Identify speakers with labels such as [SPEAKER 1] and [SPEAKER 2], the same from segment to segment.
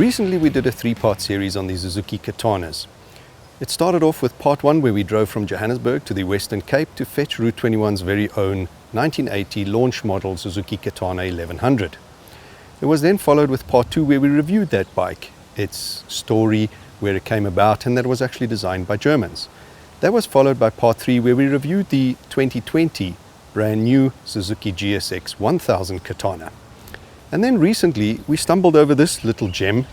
[SPEAKER 1] Recently we did a 3-part series on the Suzuki Katanas. It started off with part 1 where we drove from Johannesburg to the Western Cape to fetch Route 21's very own 1980 launch model Suzuki Katana 1100. It was then followed with part 2 where we reviewed that bike, its story, where it came about, and that it was actually designed by Germans. That was followed by part 3 where we reviewed the 2020 brand new Suzuki GSX 1000 Katana. And then recently we stumbled over this little gem,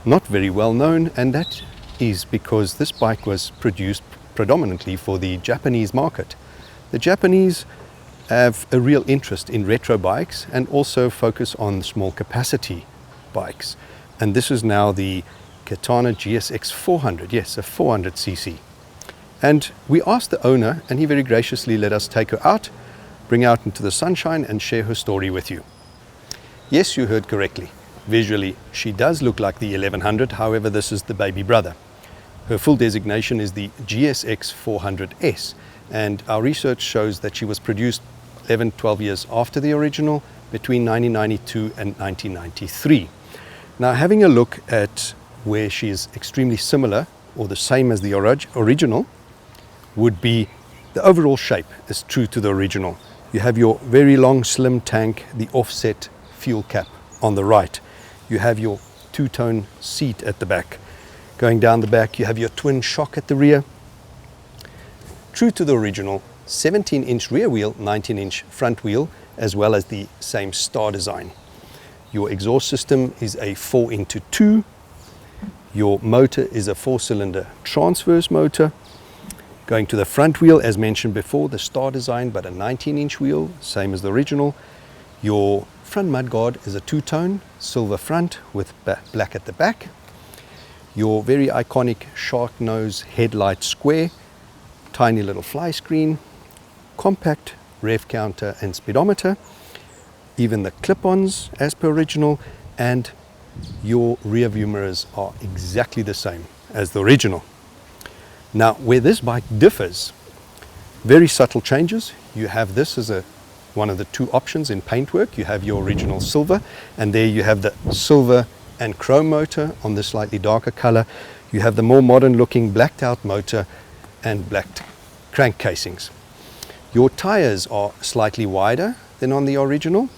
[SPEAKER 1] not very well known, and that is because this bike was produced predominantly for the Japanese market. The Japanese have a real interest in retro bikes and also focus on small capacity bikes. And this is now the Katana GSX 400, yes, a 400cc. And we asked the owner, and he very graciously let us take her out, bring her out into the sunshine and share her story with you. Yes, you heard correctly. Visually, she does look like the 1100, however, this is the baby brother. Her full designation is the GSX 400S, and our research shows that she was produced 11-12 years after the original, between 1992 and 1993. Now, having a look at where she is extremely similar, or the same as the original, would be the overall shape is true to the original. You have your very long slim tank, the offset fuel cap on the right. You have your two-tone seat at the back. Going down the back, you have your twin shock at the rear. True to the original, 17-inch rear wheel, 19-inch front wheel, as well as the same star design. Your exhaust system is a 4x2. Your motor is a 4-cylinder transverse motor. Going to the front wheel, as mentioned before, the star design, but a 19-inch wheel, same as the original. Your front mudguard is a two-tone, silver front with black at the back. Your very iconic shark nose headlight square, tiny little fly screen, compact rev counter and speedometer, even the clip-ons as per original, and your rear view mirrors are exactly the same as the original. Now, where this bike differs, very subtle changes. You have this as one of the two options in paintwork. You have your original silver, and there you have the silver and chrome motor on the slightly darker color. You have the more modern looking blacked out motor and blacked crank casings. Your tires are slightly wider than on the original.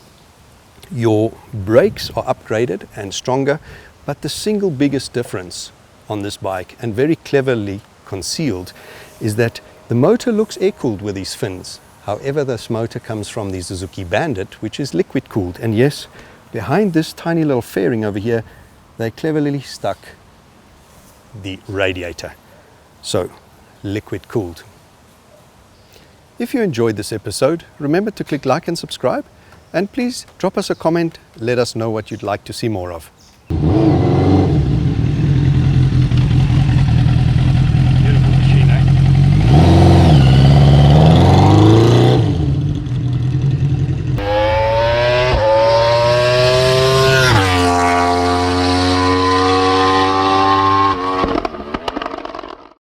[SPEAKER 1] Your brakes are upgraded and stronger, but the single biggest difference on this bike, and very cleverly concealed, is that the motor looks air-cooled with these fins. However, this motor comes from the Suzuki Bandit, which is liquid-cooled. And yes, behind this tiny little fairing over here, they cleverly stuck the radiator. So, liquid-cooled. If you enjoyed this episode, remember to click like and subscribe. And please drop us a comment, let us know what you'd like to see more of.